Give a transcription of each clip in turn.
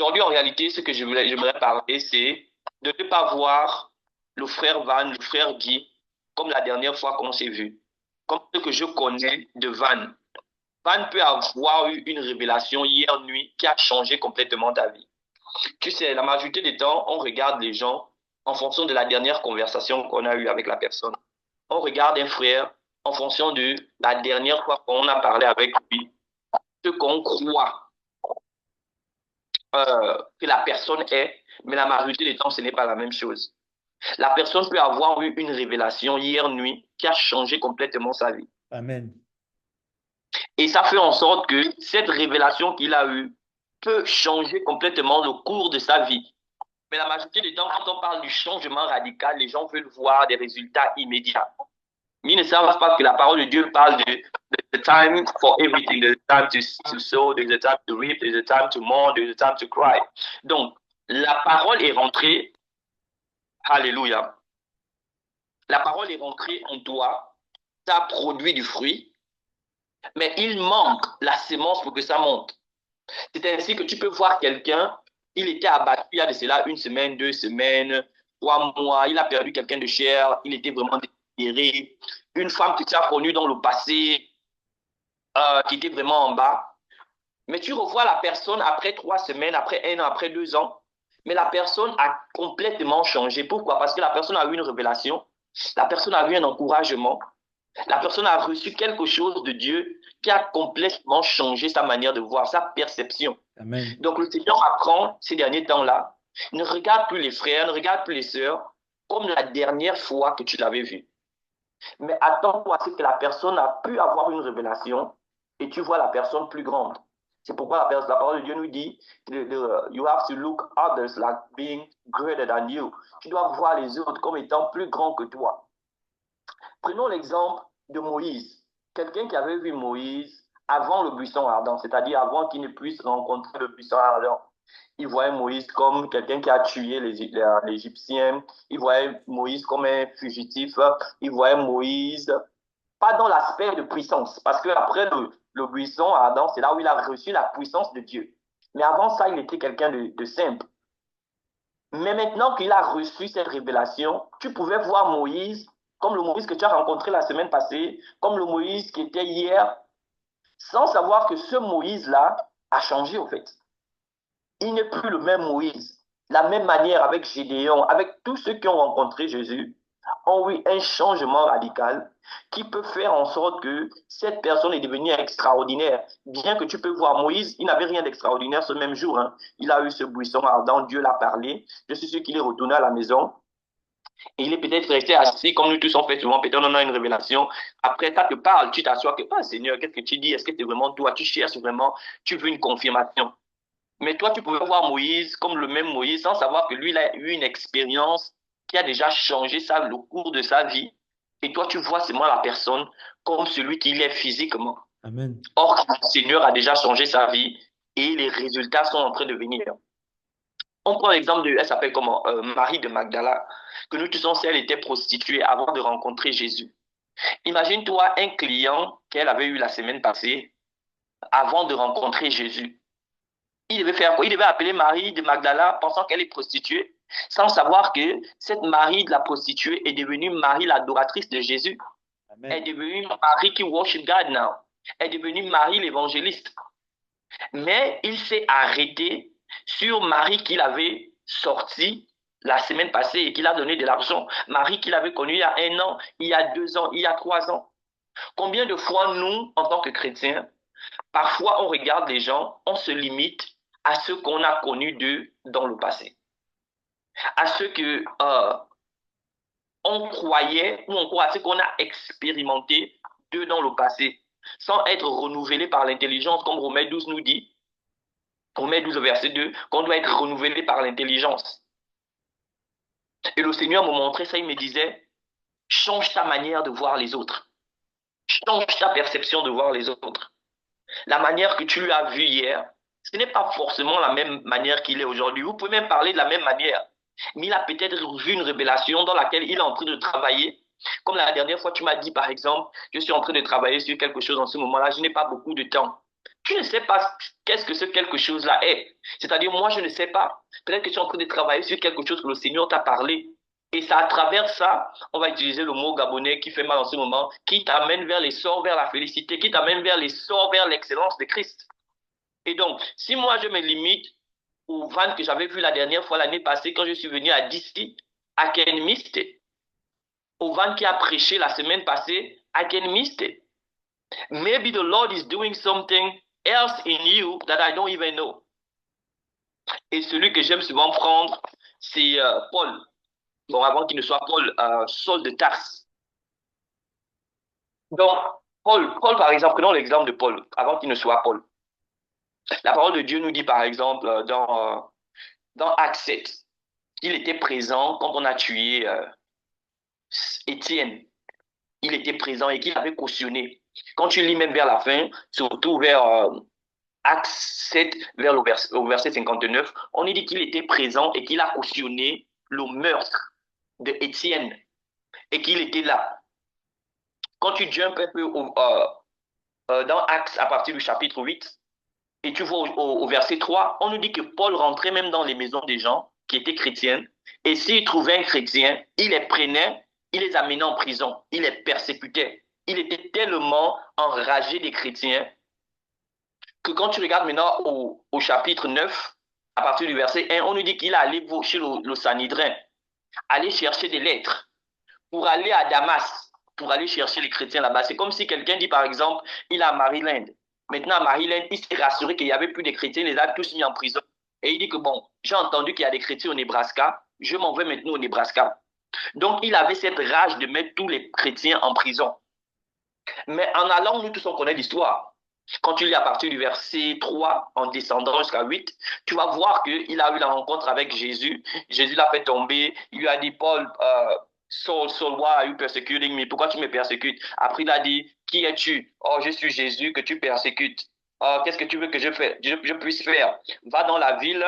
Aujourd'hui, en réalité, ce que j'aimerais parler, c'est de ne pas voir le frère Van, le frère Guy, comme la dernière fois qu'on s'est vu, comme ce que je connais de Van. Van peut avoir eu une révélation hier nuit qui a changé complètement ta vie. Tu sais, la majorité des temps, on regarde les gens en fonction de la dernière conversation qu'on a eue avec la personne. On regarde un frère en fonction de la dernière fois qu'on a parlé avec lui, ce qu'on croit que la personne est, mais la majorité des temps, ce n'est pas la même chose. La personne peut avoir eu une révélation hier nuit qui a changé complètement sa vie. Amen. Et ça fait en sorte que cette révélation qu'il a eue peut changer complètement le cours de sa vie. Mais la majorité des temps, quand on parle du changement radical, les gens veulent voir des résultats immédiats. Mais ils ne savent pas que la parole de Dieu parle de the time for everything. There's a time to sow, there's a time to reap, there's a time to mourn, there's a time to cry. Donc, la parole est rentrée. Alléluia. La parole est rentrée en toi, ça a produit du fruit, mais il manque la sémence pour que ça monte. C'est ainsi que tu peux voir quelqu'un, il était abattu il y a de cela une semaine, 2 semaines, 3 mois, il a perdu quelqu'un de cher, il était vraiment désespéré. Une femme que tu as connue dans le passé, qui était vraiment en bas. Mais tu revois la personne après 3 semaines, après un an, après 2 ans, mais la personne a complètement changé. Pourquoi? Parce que la personne a eu une révélation, la personne a eu un encouragement, la personne a reçu quelque chose de Dieu qui a complètement changé sa manière de voir, sa perception. Amen. Donc le Seigneur apprend ces derniers temps-là, ne regarde plus les frères, ne regarde plus les sœurs comme la dernière fois que tu l'avais vu. Mais attends-toi à ce que la personne a pu avoir une révélation et tu vois la personne plus grande. C'est pourquoi la parole de Dieu nous dit, you have to look others like being greater than you. Tu dois voir les autres comme étant plus grands que toi. Prenons l'exemple de Moïse. Quelqu'un qui avait vu Moïse avant le buisson ardent, c'est-à-dire avant qu'il ne puisse rencontrer le buisson ardent. Il voyait Moïse comme quelqu'un qui a tué les Égyptiens. Il voyait Moïse comme un fugitif. Il voyait Moïse pas dans l'aspect de puissance, parce qu'après le buisson ardent, c'est là où il a reçu la puissance de Dieu. Mais avant ça, il était quelqu'un de simple. Mais maintenant qu'il a reçu cette révélation, tu pouvais voir Moïse comme le Moïse que tu as rencontré la semaine passée, comme le Moïse qui était hier, sans savoir que ce Moïse-là a changé au fait. Il n'est plus le même Moïse. La même manière avec Gédéon, avec tous ceux qui ont rencontré Jésus, ont eu un changement radical qui peut faire en sorte que cette personne est devenue extraordinaire. Bien que tu peux voir Moïse, il n'avait rien d'extraordinaire ce même jour. Hein. Il a eu ce buisson ardent, Dieu l'a parlé. Je suis sûr qu'il est retourné à la maison. Et il est peut-être resté assis, comme nous tous on fait souvent, peut-être on a une révélation. Après, ça te parle, tu t'assois que, ah Seigneur, qu'est-ce que tu dis? Est-ce que c'est vraiment toi? Tu cherches vraiment, tu veux une confirmation. Mais toi, tu pouvais voir Moïse comme le même Moïse sans savoir que lui, il a eu une expérience qui a déjà changé ça, le cours de sa vie. Et toi, tu vois seulement la personne comme celui qu'il est physiquement. Amen. Or, le Seigneur a déjà changé sa vie et les résultats sont en train de venir. On prend l'exemple de, elle s'appelle comment? Marie de Magdala, que nous tous on sait, elle était prostituée avant de rencontrer Jésus. Imagine-toi un client qu'elle avait eu la semaine passée avant de rencontrer Jésus. Il devait faire quoi? Il devait appeler Marie de Magdala pensant qu'elle est prostituée, sans savoir que cette Marie de la prostituée est devenue Marie l'adoratrice de Jésus. Elle Amen. est devenue Marie qui worship God now. Elle est devenue Marie l'évangéliste. Mais il s'est arrêté sur Marie qu'il avait sortie la semaine passée et qu'il a donné de l'argent. Marie qu'il avait connue il y a 1 an, il y a 2 ans, il y a 3 ans. Combien de fois nous, en tant que chrétiens, parfois on regarde les gens, on se limite à ce qu'on a connu d'eux dans le passé, à ce que on croyait ou encore à ce qu'on a expérimenté d'eux dans le passé, sans être renouvelé par l'intelligence, comme Romains 12 nous dit, Romains 12 verset 2, qu'on doit être renouvelé par l'intelligence. Et le Seigneur me montrait ça, il me disait, change ta manière de voir les autres, change ta perception de voir les autres. La manière que tu l'as vu hier, ce n'est pas forcément la même manière qu'il est aujourd'hui. Vous pouvez même parler de la même manière. Mais il a peut-être vu une révélation dans laquelle il est en train de travailler. Comme la dernière fois, tu m'as dit, par exemple, je suis en train de travailler sur quelque chose en ce moment-là, je n'ai pas beaucoup de temps. Tu ne sais pas qu'est-ce que ce quelque chose-là est. C'est-à-dire, moi, je ne sais pas. Peut-être que tu es en train de travailler sur quelque chose que le Seigneur t'a parlé. Et c'est à travers ça, on va utiliser le mot gabonais qui fait mal en ce moment, qui t'amène vers l'essor, vers la félicité, qui t'amène vers l'essor, vers l'excellence de Christ. Et donc, si moi, je me limite au van que j'avais vu la dernière fois, l'année passée, quand je suis venu à Disti, à Kenmiste, au van qui a prêché la semaine passée, à Kenmiste, maybe the Lord is doing something else in you that I don't even know. Et celui que j'aime souvent prendre, c'est Paul. Bon, avant qu'il ne soit Paul, Saul de Tarse. Donc, Paul, par exemple, prenons l'exemple de Paul, avant qu'il ne soit Paul. La parole de Dieu nous dit, par exemple, dans Acte 7, qu'il était présent quand on a tué Étienne. Il était présent et qu'il avait cautionné. Quand tu lis même vers la fin, surtout vers Acte 7, vers au verset 59, on dit qu'il était présent et qu'il a cautionné le meurtre de Étienne et qu'il était là. Quand tu jumps un peu dans Actes à partir du chapitre 8, et tu vois au verset 3, on nous dit que Paul rentrait même dans les maisons des gens qui étaient chrétiens, et s'il trouvait un chrétien, il les prenait, il les amenait en prison, il les persécutait. Il était tellement enragé des chrétiens que quand tu regardes maintenant au chapitre 9, à partir du verset 1, on nous dit qu'il est allé chez le Sanhédrin, aller chercher des lettres pour aller à Damas, pour aller chercher les chrétiens là-bas. C'est comme si quelqu'un dit, par exemple, il est à Maryland. Maintenant, à Maryland, il s'est rassuré qu'il n'y avait plus de chrétiens, il les a tous mis en prison. Et il dit que, bon, j'ai entendu qu'il y a des chrétiens au Nebraska, je m'en vais maintenant au Nebraska. Donc, il avait cette rage de mettre tous les chrétiens en prison. Mais en allant, nous tous, on connaît l'histoire. Quand tu lis à partir du verset 3, en descendant jusqu'à 8, tu vas voir qu'il a eu la rencontre avec Jésus. Jésus l'a fait tomber. Il lui a dit, Paul, Saul, Saul, why are you persecuting me? Pourquoi tu me persécutes? Après, il a dit, qui es-tu? Oh, je suis Jésus que tu persécutes. Qu'est-ce que tu veux que je puisse faire? Va dans la ville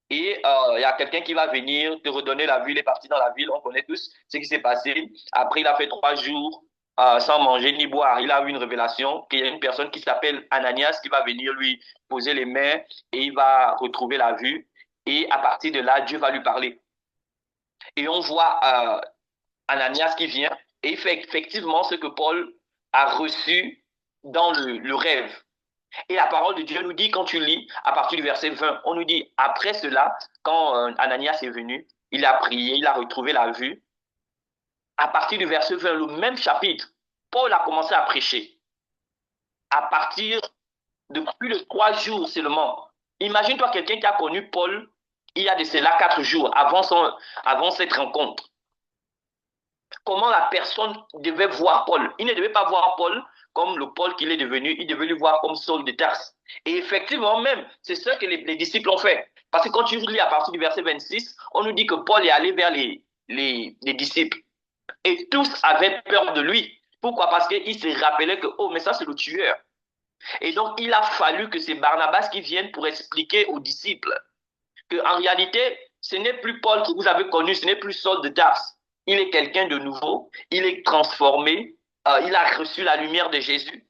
et il y a quelqu'un qui va venir te redonner la ville. Il est parti dans la ville, on connaît tous ce qui s'est passé. Après, il a fait 3 jours sans manger ni boire. Il a eu une révélation qu'il y a une personne qui s'appelle Ananias qui va venir lui poser les mains et il va retrouver la vue. Et à partir de là, Dieu va lui parler. Et on voit Ananias qui vient et il fait effectivement ce que Paul a reçu dans le rêve. Et la parole de Dieu nous dit, quand tu lis, à partir du verset 20, on nous dit, après cela, quand Ananias est venu, il a prié, il a retrouvé la vue. À partir du verset 20, le même chapitre, Paul a commencé à prêcher. À partir de plus de 3 jours seulement. Imagine-toi quelqu'un qui a connu Paul il y a de cela 4 jours avant cette rencontre. Comment la personne devait voir Paul. Il ne devait pas voir Paul comme le Paul qu'il est devenu, il devait le voir comme Saul de Tarse. Et effectivement même, c'est ce que les disciples ont fait. Parce que quand tu lis à partir du verset 26, on nous dit que Paul est allé vers les disciples. Et tous avaient peur de lui. Pourquoi? Parce qu'ils se rappelaient que, oh, mais ça c'est le tueur. Et donc, il a fallu que c'est Barnabas qui vienne pour expliquer aux disciples qu'en réalité, ce n'est plus Paul que vous avez connu, ce n'est plus Saul de Tarse. Il est quelqu'un de nouveau, il est transformé, il a reçu la lumière de Jésus.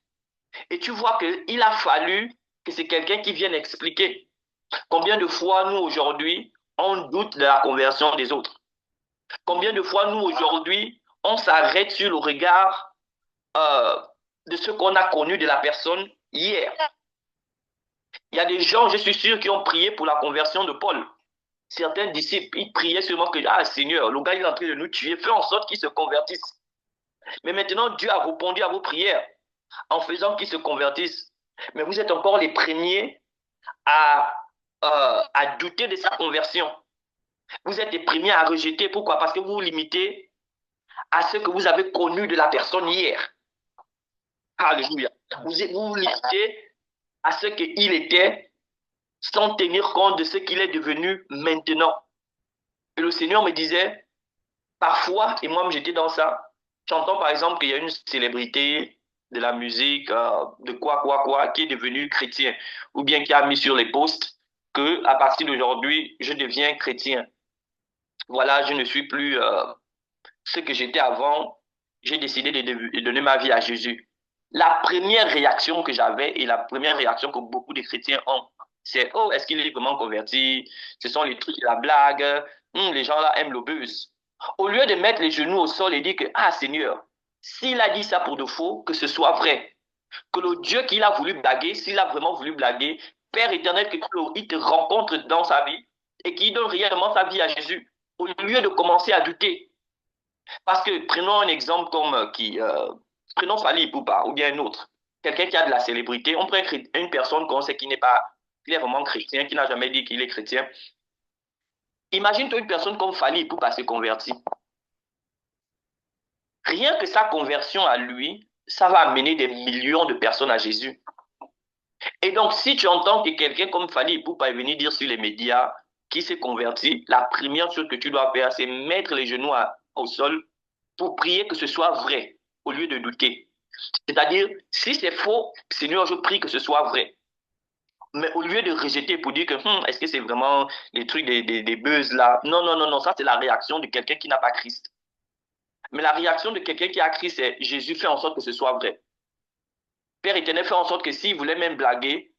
Et tu vois qu'il a fallu que c'est quelqu'un qui vienne expliquer. Combien de fois, nous, aujourd'hui, on doute de la conversion des autres? Combien de fois, nous, aujourd'hui, on s'arrête sur le regard de ce qu'on a connu de la personne hier? Il y a des gens, je suis sûr, qui ont prié pour la conversion de Paul. Certains disciples, ils priaient seulement que, ah Seigneur, le gars il est en train de nous tuer, fais en sorte qu'il se convertisse. Mais maintenant, Dieu a répondu à vos prières en faisant qu'ils se convertissent. Mais vous êtes encore les premiers à douter de sa conversion. Vous êtes les premiers à rejeter. Pourquoi? Parce que vous vous limitez à ce que vous avez connu de la personne hier. Alléluia. Vous vous limitez à ce qu'il était sans tenir compte de ce qu'il est devenu maintenant. Et le Seigneur me disait, parfois, et moi j'étais dans ça, j'entends par exemple qu'il y a une célébrité de la musique, de quoi, qui est devenu chrétien, ou bien qui a mis sur les posts que à partir d'aujourd'hui, je deviens chrétien. Voilà, je ne suis plus ce que j'étais avant, j'ai décidé de donner ma vie à Jésus. La première réaction que j'avais et la première réaction que beaucoup de chrétiens ont, c'est, oh, est-ce qu'il est vraiment converti? Ce sont les trucs de la blague. Les gens là aiment le buzz. Au lieu de mettre les genoux au sol et dire que, ah Seigneur, s'il a dit ça pour de faux, que ce soit vrai. Que le Dieu qu'il a voulu blaguer, s'il a vraiment voulu blaguer, Père éternel, que il te rencontre dans sa vie et qu'il donne réellement sa vie à Jésus, au lieu de commencer à douter. Parce que prenons un exemple comme prenons Fali Ipupa ou bien un autre, quelqu'un qui a de la célébrité, on prend une personne qu'on sait qui n'est pas clairement chrétien, qui n'a jamais dit qu'il est chrétien. Imagine-toi une personne comme Fali Ipupa se convertit. Rien que sa conversion à lui, ça va amener des millions de personnes à Jésus. Et donc, si tu entends que quelqu'un comme Fali Ipupa est venu dire sur les médias qui s'est converti, la première chose que tu dois faire, c'est mettre les genoux au sol pour prier que ce soit vrai, au lieu de douter. C'est-à-dire, si c'est faux, Seigneur, je prie que ce soit vrai. Mais au lieu de rejeter pour dire que est-ce que c'est vraiment les trucs des buzz là? Non, non, non, non, ça c'est la réaction de quelqu'un qui n'a pas Christ. Mais la réaction de quelqu'un qui a Christ, c'est Jésus fait en sorte que ce soit vrai. Père éternel fait en sorte que s'il voulait même blaguer,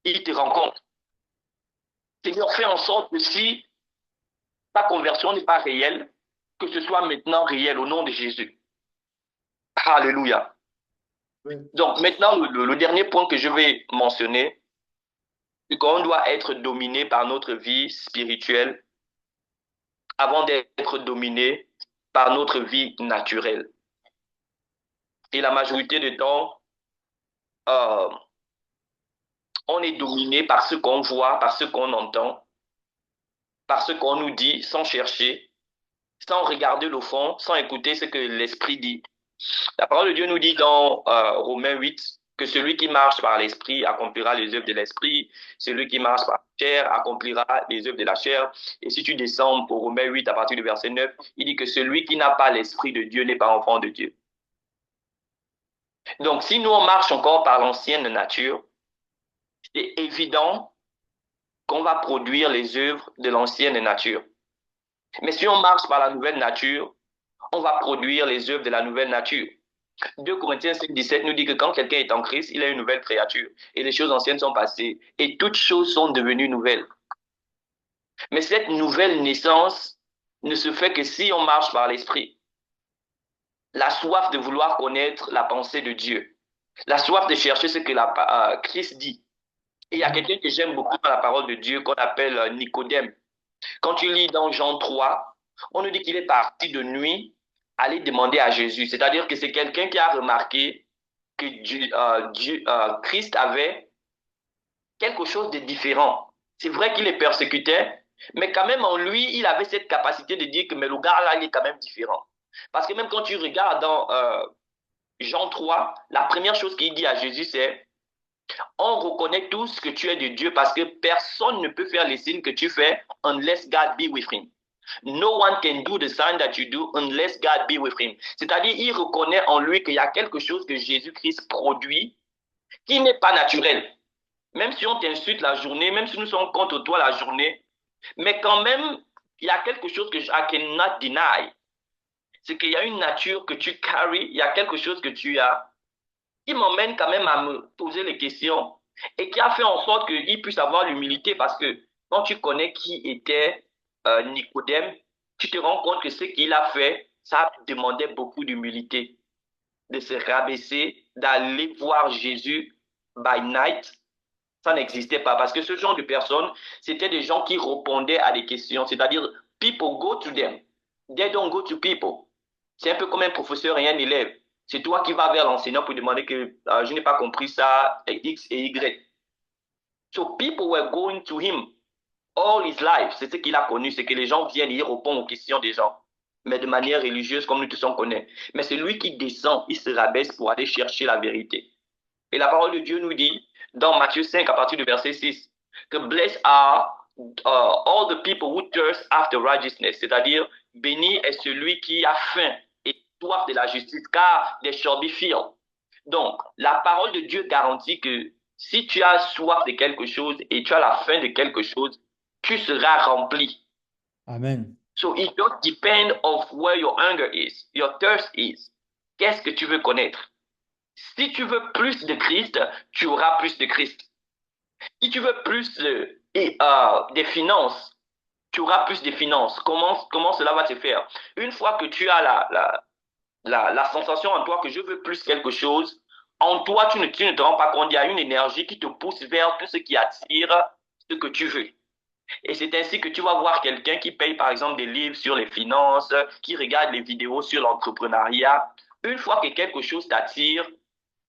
il te rencontre. Seigneur fait en sorte que si ta conversion n'est pas réelle, que ce soit maintenant réel au nom de Jésus. Alléluia. Oui. Donc maintenant, le dernier point que je vais mentionner, c'est qu'on doit être dominé par notre vie spirituelle avant d'être dominé par notre vie naturelle. Et la majorité du temps, euh, on est dominé par ce qu'on voit, par ce qu'on entend, par ce qu'on nous dit sans chercher, sans regarder le fond, sans écouter ce que l'Esprit dit. La parole de Dieu nous dit dans Romains 8 que celui qui marche par l'Esprit accomplira les œuvres de l'Esprit, celui qui marche par la chair accomplira les œuvres de la chair. Et si tu descends pour Romains 8 à partir du verset 9, il dit que celui qui n'a pas l'Esprit de Dieu n'est pas enfant de Dieu. Donc si nous on marche encore par l'ancienne nature, c'est évident qu'on va produire les œuvres de l'ancienne nature. Mais si on marche par la nouvelle nature, on va produire les œuvres de la nouvelle nature. 2 Corinthiens 5, 17 nous dit que quand quelqu'un est en Christ, il est une nouvelle créature. Et les choses anciennes sont passées. Et toutes choses sont devenues nouvelles. Mais cette nouvelle naissance ne se fait que si on marche par l'Esprit. La soif de vouloir connaître la pensée de Dieu. La soif de chercher ce que Christ dit. Et il y a quelqu'un que j'aime beaucoup dans la parole de Dieu qu'on appelle Nicodème. Quand tu lis dans Jean 3, on nous dit qu'il est parti de nuit aller demander à Jésus. C'est-à-dire que c'est quelqu'un qui a remarqué que Christ avait quelque chose de différent. C'est vrai qu'il est persécuté, mais quand même en lui, il avait cette capacité de dire que mais le gars là, il est quand même différent. Parce que même quand tu regardes dans Jean 3, la première chose qu'il dit à Jésus, c'est on reconnaît tous que tu es de Dieu parce que personne ne peut faire les signes que tu fais unless God be with him. No one can do the sign that you do unless God be with him. C'est-à-dire, il reconnaît en lui qu'il y a quelque chose que Jésus-Christ produit qui n'est pas naturel. Même si on t'insulte la journée, même si nous sommes contre toi la journée, mais quand même, il y a quelque chose que I cannot deny. C'est qu'il y a une nature que tu carries, il y a quelque chose que tu as, qui m'emmène quand même à me poser les questions et qui a fait en sorte qu'il puisse avoir l'humilité parce que quand tu connais qui était Nicodème, tu te rends compte que ce qu'il a fait, ça demandait beaucoup d'humilité, de se rabaisser, d'aller voir Jésus by night. Ça n'existait pas parce que ce genre de personnes, c'était des gens qui répondaient à des questions, c'est-à-dire people go to them, they don't go to people. C'est un peu comme un professeur et un élève. C'est toi qui vas vers l'enseignant pour demander que je n'ai pas compris ça, X et Y. So people were going to him all his life. C'est ce qu'il a connu, c'est que les gens viennent et il répond aux questions des gens, mais de manière religieuse comme nous tous on connaît. Mais c'est lui qui descend, il se rabaisse pour aller chercher la vérité. Et la parole de Dieu nous dit, dans Matthieu 5, à partir du verset 6, que blessed are all the people who thirst after righteousness, c'est-à-dire, béni est celui qui a faim et soif de la justice, car they shall be filled. Donc, la parole de Dieu garantit que si tu as soif de quelque chose et tu as la faim de quelque chose, tu seras rempli. Amen. So it don't depend of where your hunger is, your thirst is. Qu'est-ce que tu veux connaître? Si tu veux plus de Christ, tu auras plus de Christ. Si tu veux plus des finances, tu auras plus de finances. Comment cela va se faire? Une fois que tu as la sensation en toi que je veux plus quelque chose, en toi, tu ne te rends pas compte, il y a une énergie qui te pousse vers tout ce qui attire ce que tu veux. Et c'est ainsi que tu vas voir quelqu'un qui paye, par exemple, des livres sur les finances, qui regarde les vidéos sur l'entrepreneuriat. Une fois que quelque chose t'attire,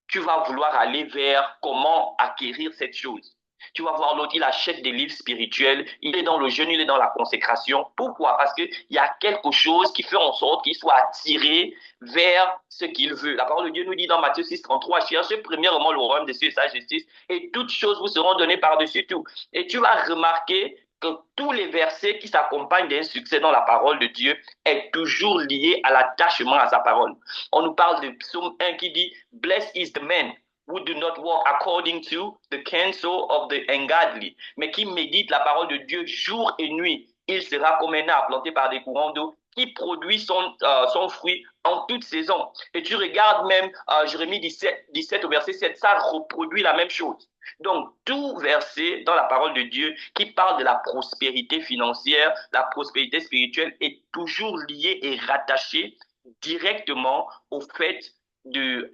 tu vas vouloir aller vers comment acquérir cette chose. Tu vas voir l'autre, il achète des livres spirituels, il est dans le jeûne, il est dans la consécration. Pourquoi? Parce qu'il y a quelque chose qui fait en sorte qu'il soit attiré vers ce qu'il veut. La parole de Dieu nous dit dans Matthieu 6,33, cherchez premièrement le royaume de Dieu et sa justice, et toutes choses vous seront données par-dessus tout. Et tu vas remarquer que tous les versets qui s'accompagnent d'un succès dans la parole de Dieu est toujours lié à l'attachement à sa parole. On nous parle de Psaume 1 qui dit « Blessed is the man who do not walk according to the counsel of the ungodly », mais qui médite la parole de Dieu jour et nuit. Il sera comme un arbre planté par des courants d'eau qui produit son fruit en toute saison. Et tu regardes même Jérémie 17 au verset 7, ça reproduit la même chose. Donc, tout verset dans la parole de Dieu qui parle de la prospérité financière, la prospérité spirituelle est toujours lié et rattaché directement au fait de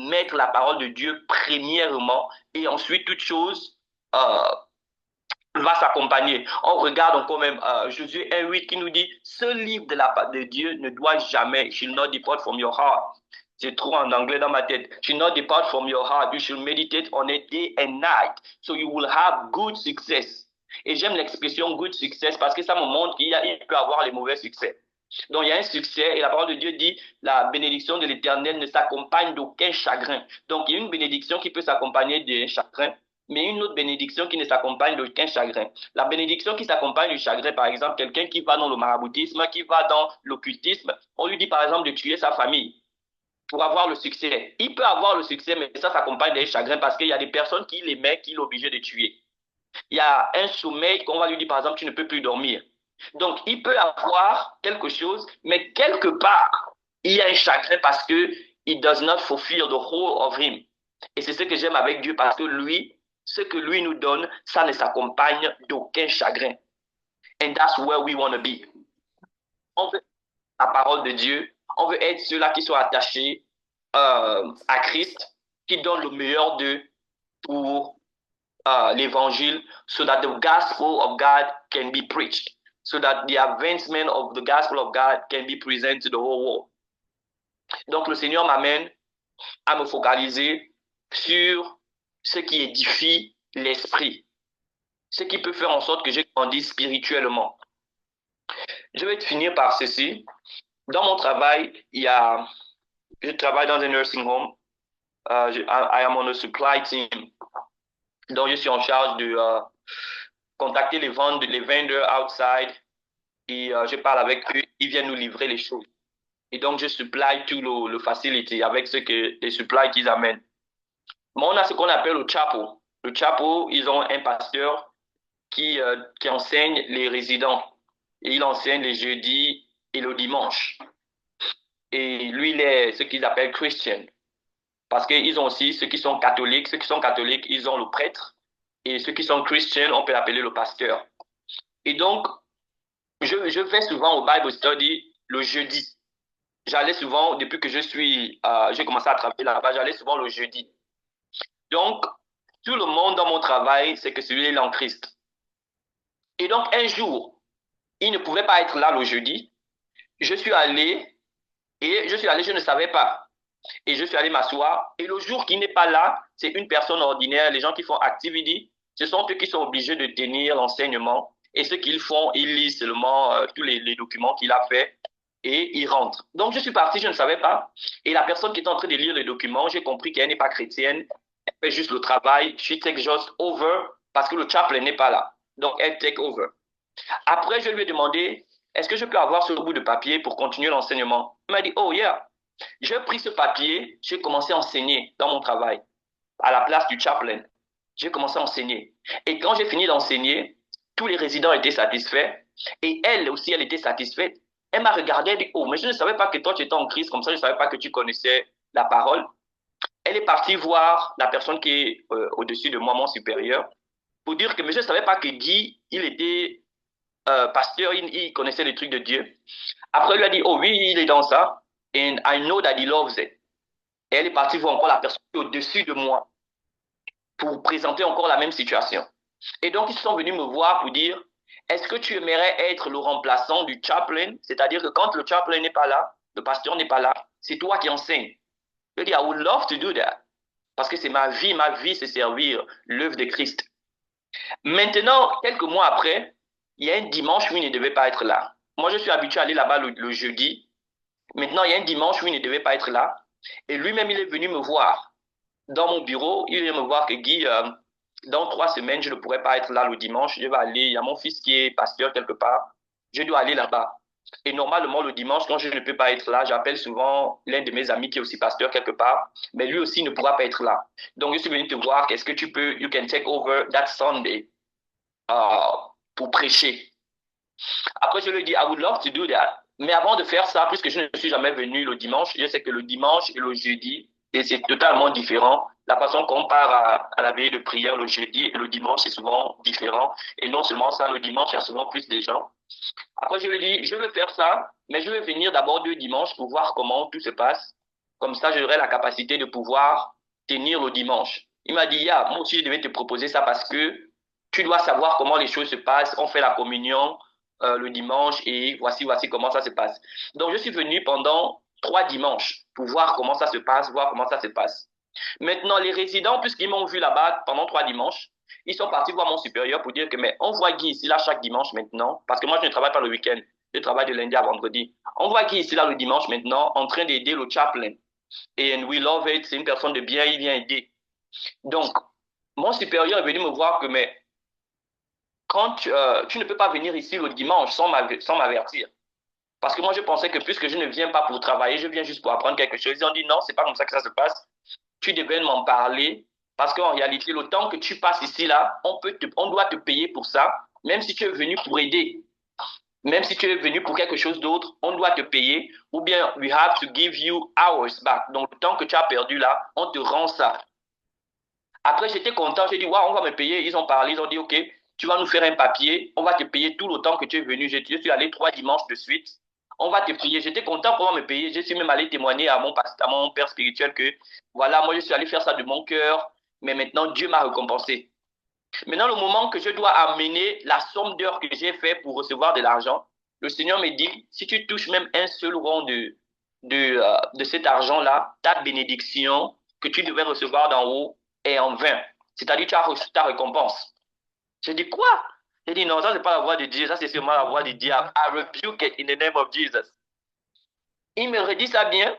mettre la parole de Dieu premièrement et ensuite toute chose va s'accompagner. On regarde encore même Josué 1,8 qui nous dit « Ce livre de la part de Dieu ne doit jamais, shall not depart from your heart ». C'est trop en anglais dans ma tête. Shall not depart from your heart. You shall meditate on it day and night. So you will have good success. Et j'aime l'expression good success parce que ça me montre qu'il peut avoir les mauvais succès. Donc il y a un succès et la parole de Dieu dit la bénédiction de l'Éternel ne s'accompagne d'aucun chagrin. Donc il y a une bénédiction qui peut s'accompagner d'un chagrin, mais une autre bénédiction qui ne s'accompagne d'aucun chagrin. La bénédiction qui s'accompagne du chagrin, par exemple, quelqu'un qui va dans le maraboutisme, qui va dans l'occultisme, on lui dit par exemple de tuer sa famille pour avoir le succès. Il peut avoir le succès, mais ça s'accompagne d'un chagrin parce qu'il y a des personnes qui l'aimaient, qui l'obligeaient de tuer. Il y a un sommeil qu'on va lui dire, par exemple, tu ne peux plus dormir. Donc, il peut avoir quelque chose, mais quelque part, il y a un chagrin parce que he does not fulfill the whole of him. Et c'est ce que j'aime avec Dieu parce que lui, ce que lui nous donne, ça ne s'accompagne d'aucun chagrin. And that's where we want to be. On veut la parole de Dieu, on veut être ceux-là qui sont attachés à Christ, qui donnent le meilleur d'eux pour l'évangile, so that the gospel of God can be preached, so that the advancement of the gospel of God can be presented to the whole world. Donc le Seigneur m'amène à me focaliser sur ce qui édifie l'esprit, ce qui peut faire en sorte que je grandisse spirituellement. Je vais finir par ceci. Dans mon travail, je travaille dans un nursing home. I am on a supply team. Donc, je suis en charge de contacter les vendeurs outside et je parle avec eux. Ils viennent nous livrer les choses. Et donc, je supply tout le facility avec les supplies qu'ils amènent. Mais on a ce qu'on appelle le chapel. Le chapel, ils ont un pasteur qui enseigne les résidents. Et il enseigne les jeudis et le dimanche. Et lui, il est ce qu'ils appellent Christian. Parce qu'ils ont aussi ceux qui sont catholiques. Ceux qui sont catholiques, ils ont le prêtre. Et ceux qui sont chrétiens, on peut l'appeler le pasteur. Et donc, je vais souvent au Bible Study le jeudi. J'allais souvent, depuis que j'ai commencé à travailler là-bas, j'allais souvent le jeudi. Donc, tout le monde dans mon travail, c'est que celui-là est en Christ. Et donc, un jour, il ne pouvait pas être là le jeudi. Je suis allé, je ne savais pas. Et je suis allé m'asseoir. Et le jour qui n'est pas là, c'est une personne ordinaire, les gens qui font activity, ce sont eux qui sont obligés de tenir l'enseignement. Et ce qu'ils font, ils lisent seulement tous les documents qu'il a fait et ils rentrent. Donc, je suis parti, je ne savais pas. Et la personne qui est en train de lire les documents, j'ai compris qu'elle n'est pas chrétienne. Elle fait juste le travail. She takes just over parce que le chaplain n'est pas là. Donc, elle take over. Après, je lui ai demandé, est-ce que je peux avoir ce bout de papier pour continuer l'enseignement? Il m'a dit, oh yeah. J'ai pris ce papier, j'ai commencé à enseigner dans mon travail, à la place du chaplain. J'ai commencé à enseigner. Et quand j'ai fini d'enseigner, tous les résidents étaient satisfaits. Et elle aussi, elle était satisfaite. Elle m'a regardé et dit, oh, mais je ne savais pas que toi, tu étais en Christ, comme ça, je ne savais pas que tu connaissais la parole. Elle est partie voir la personne qui est au-dessus de moi, mon supérieur, pour dire que mais je ne savais pas que Guy, il était pasteur, il connaissait les trucs de Dieu. Après, elle lui a dit, oh oui, il est dans ça. And I know that he loves it. Et elle est partie voir encore la personne au-dessus de moi pour présenter encore la même situation. Et donc, ils sont venus me voir pour dire, est-ce que tu aimerais être le remplaçant du chaplain? C'est-à-dire que quand le chaplain n'est pas là, le pasteur n'est pas là, c'est toi qui enseignes. Je dis, I would love to do that. Parce que c'est ma vie, c'est servir l'œuvre de Christ. Maintenant, quelques mois après, il y a un dimanche où il ne devait pas être là. Moi, je suis habitué à aller là-bas le jeudi. Maintenant, il y a un dimanche où il ne devait pas être là. Et lui-même, il est venu me voir dans mon bureau. Il vient me voir que Guy, dans 3 semaines, je ne pourrai pas être là le dimanche. Je vais aller, il y a mon fils qui est pasteur quelque part. Je dois aller là-bas. Et normalement, le dimanche, quand je ne peux pas être là, j'appelle souvent l'un de mes amis qui est aussi pasteur quelque part. Mais lui aussi ne pourra pas être là. Donc, je suis venu te voir. Qu'est-ce que tu peux, you can take over that Sunday pour prêcher. Après, je lui ai dit, I would love to do that. Mais avant de faire ça, puisque je ne suis jamais venu le dimanche, je sais que le dimanche et le jeudi, c'est totalement différent. La façon qu'on part à la veillée de prière le jeudi et le dimanche, c'est souvent différent. Et non seulement ça, le dimanche, il y a souvent plus de gens. Après, je lui ai dit, je veux faire ça, mais je vais venir d'abord 2 dimanches pour voir comment tout se passe. Comme ça, j'aurai la capacité de pouvoir tenir le dimanche. Il m'a dit, yeah, moi aussi, je devais te proposer ça parce que tu dois savoir comment les choses se passent. On fait la communion le dimanche et voici comment ça se passe. Donc, je suis venu pendant 3 dimanches pour voir comment ça se passe, voir comment ça se passe. Maintenant, les résidents, puisqu'ils m'ont vu là-bas pendant 3 dimanches, ils sont partis voir mon supérieur pour dire que, mais on voit Guy ici là chaque dimanche maintenant, parce que moi je ne travaille pas le week-end, je travaille de lundi à vendredi. On voit Guy ici là le dimanche maintenant en train d'aider le chaplain. Et we love it, c'est une personne de bien, il vient aider. Donc, mon supérieur est venu me voir que, mais quand tu ne peux pas venir ici le dimanche sans m'avertir. Parce que moi je pensais que puisque je ne viens pas pour travailler, je viens juste pour apprendre quelque chose. Ils ont dit non, c'est pas comme ça que ça se passe. Tu devais m'en parler parce qu'en réalité, le temps que tu passes ici, là, on doit te payer pour ça, même si tu es venu pour aider, même si tu es venu pour quelque chose d'autre, on doit te payer, ou bien we have to give you hours back. Donc, le temps que tu as perdu là, on te rend ça. Après, j'étais content, j'ai dit, waouh, on va me payer. Ils ont parlé, ils ont dit, OK, tu vas nous faire un papier, on va te payer tout le temps que tu es venu. Je suis allé 3 dimanches de suite. On va te payer. J'étais content pour me payer. Je suis même allé témoigner à mon père spirituel que, voilà, moi, je suis allé faire ça de mon cœur, mais maintenant, Dieu m'a récompensé. Maintenant, le moment que je dois amener la somme d'heures que j'ai fait pour recevoir de l'argent, le Seigneur me dit, si tu touches même un seul rond de cet argent-là, ta bénédiction que tu devais recevoir d'en haut est en vain. C'est-à-dire, tu as reçu ta récompense. J'ai dit, quoi? J'ai dit, non, ça, c'est pas la voix de Dieu, ça, c'est sûrement la voix du diable. I rebuke it in the name of Jesus. Il me redit ça bien.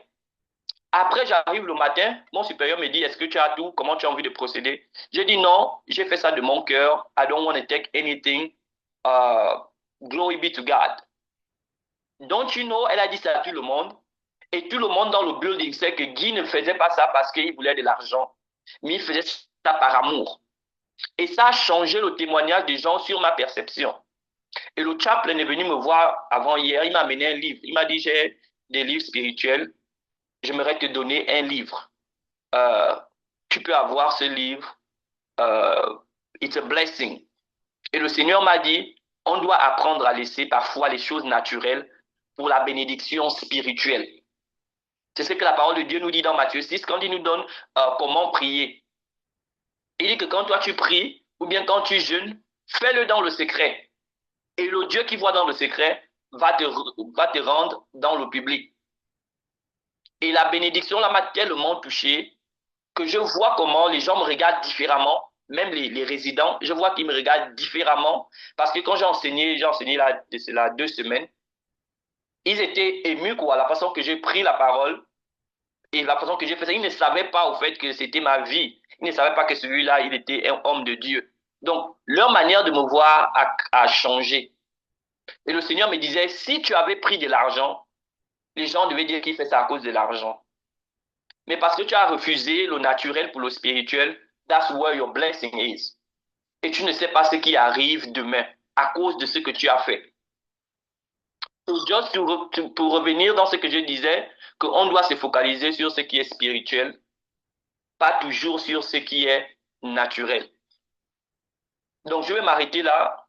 Après, j'arrive le matin, mon supérieur me dit, est-ce que tu as tout? Comment tu as envie de procéder? J'ai dit non, j'ai fait ça de mon cœur. I don't want to take anything. Glory be to God. Don't you know, elle a dit ça à tout le monde. Et tout le monde dans le building sait que Guy ne faisait pas ça parce qu'il voulait de l'argent, mais il faisait ça par amour. Et ça a changé le témoignage des gens sur ma perception. Et le chaplain est venu me voir avant hier, il m'a amené un livre. Il m'a dit, j'ai des livres spirituels, j'aimerais te donner un livre. Tu peux avoir ce livre. It's a blessing. Et le Seigneur m'a dit, on doit apprendre à laisser parfois les choses naturelles pour la bénédiction spirituelle. C'est ce que la parole de Dieu nous dit dans Matthieu 6, quand il nous donne comment prier. Il dit que quand toi tu pries, ou bien quand tu jeûnes, fais-le dans le secret. Et le Dieu qui voit dans le secret va te rendre dans le public. Et la bénédiction là m'a tellement touché que je vois comment les gens me regardent différemment, même les résidents, je vois qu'ils me regardent différemment, parce que quand j'ai enseigné là, c'est là 2 semaines, ils étaient émus quoi, la façon que j'ai pris la parole et la façon que j'ai fait ça. Ils ne savaient pas au fait que c'était ma vie. Ils ne savaient pas que celui-là, il était un homme de Dieu. Donc, leur manière de me voir a changé. Et le Seigneur me disait, si tu avais pris de l'argent, les gens devaient dire qu'il fait ça à cause de l'argent. Mais parce que tu as refusé le naturel pour le spirituel, that's where your blessing is. Et tu ne sais pas ce qui arrive demain à cause de ce que tu as fait. Pour revenir dans ce que je disais, qu'on doit se focaliser sur ce qui est spirituel. pas toujours sur ce qui est naturel. Donc, je vais m'arrêter là.